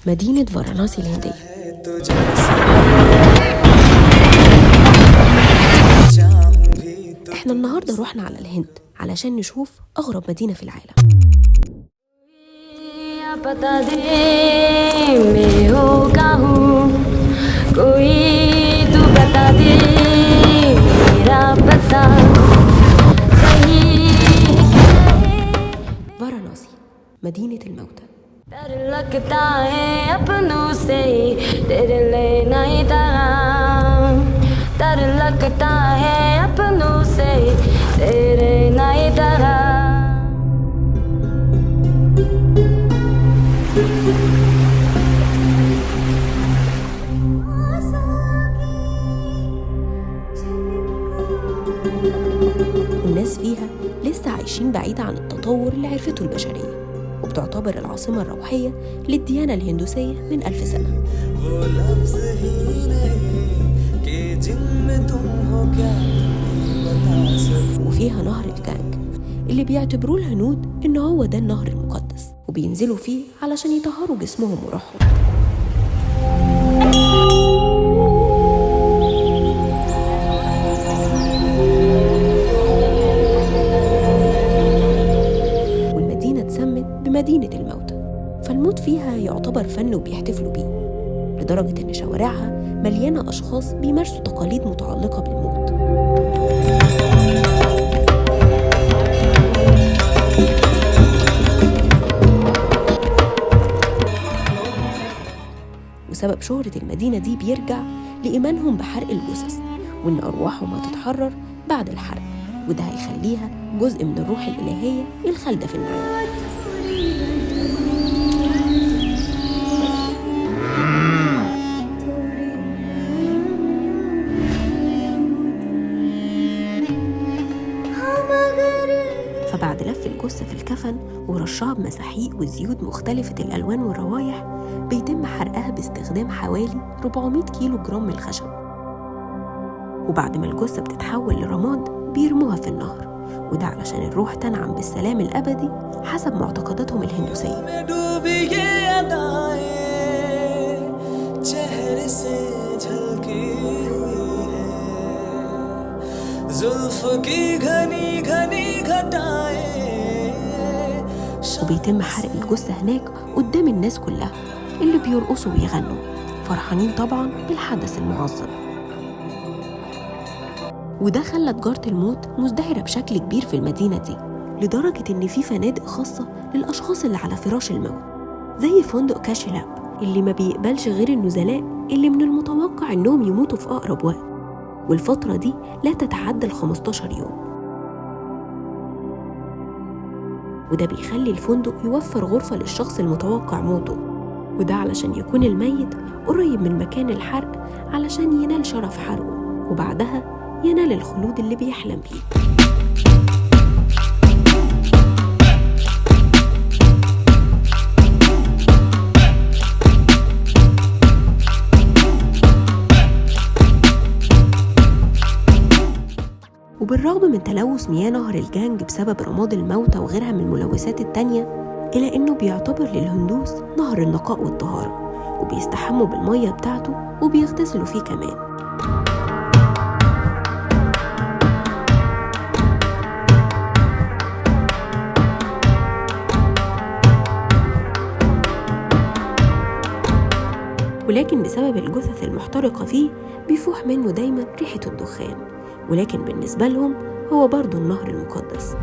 مدينة فاراناسي الهندية. احنا النهاردة رحنا على الهند علشان نشوف أغرب مدينة في العالم. فاراناسي مدينة الموتى. الناس فيها لسه عايشين بعيد عن التطور اللي عرفته البشرية، وبتعتبر العاصمة الروحية للديانة الهندوسية من 1000 سنة. وفيها نهر الجانج اللي بيعتبروه الهنود إنه هو ده النهر المقدس، وبينزلوا فيه علشان يطهروا جسمهم وروحهم. والمدينة اتسمت بمدينة الموتى، فالموت فيها يعتبر فن وبيحتفلوا بيه، لدرجة إن شوارعها مليانة أشخاص بيمارسوا تقاليد متعلقة بالموت. وسبب شهرة المدينة دي بيرجع لإيمانهم بحرق الجثث، وإن أرواحهم هتتحرر بعد الحرق، وده هيخليها جزء من الروح الإلهية الخالدة في النعيم. فبعد لف الجثة في الكفن ورشها بمساحيق وزيوت مختلفة الألوان والروائح، بيتم حرقها باستخدام حوالي 400 كيلو جرام من الخشب. وبعد ما الجثة بتتحول لرماد بيرموها في النهر، وده علشان الروح تنعم بالسلام الأبدي حسب معتقداتهم الهندوسية. وبيتم حرق الجثة هناك قدام الناس كلها اللي بيرقصوا ويغنوا فرحانين طبعا بالحدث المعظم. وده خلى تجارة الموت مزدهرة بشكل كبير في المدينة دي، لدرجة إن في فنادق خاصة للأشخاص اللي على فراش الموت، زي فندق كاشيلاب اللي ما بيقبلش غير النزلاء اللي من المتوقع إنهم يموتوا في أقرب وقت، والفترة دي لا تتعدى 15 يوم. وده بيخلي الفندق يوفر غرفة للشخص المتوقع موته، وده علشان يكون الميت قريب من مكان الحرق علشان ينال شرف حرقه، وبعدها ينال الخلود اللي بيحلم بيه. وبالرغم من تلوث مياه نهر الجانج بسبب رماد الموتى وغيرها من الملوثات التانية، إلا إنه بيعتبر للهندوس نهر النقاء والطهارة، وبيستحموا بالمية بتاعته وبيغتسلوا فيه كمان. ولكن بسبب الجثث المحترقة فيه بيفوح منه دايما ريحة الدخان، ولكن بالنسبة لهم هو برضو النهر المقدس.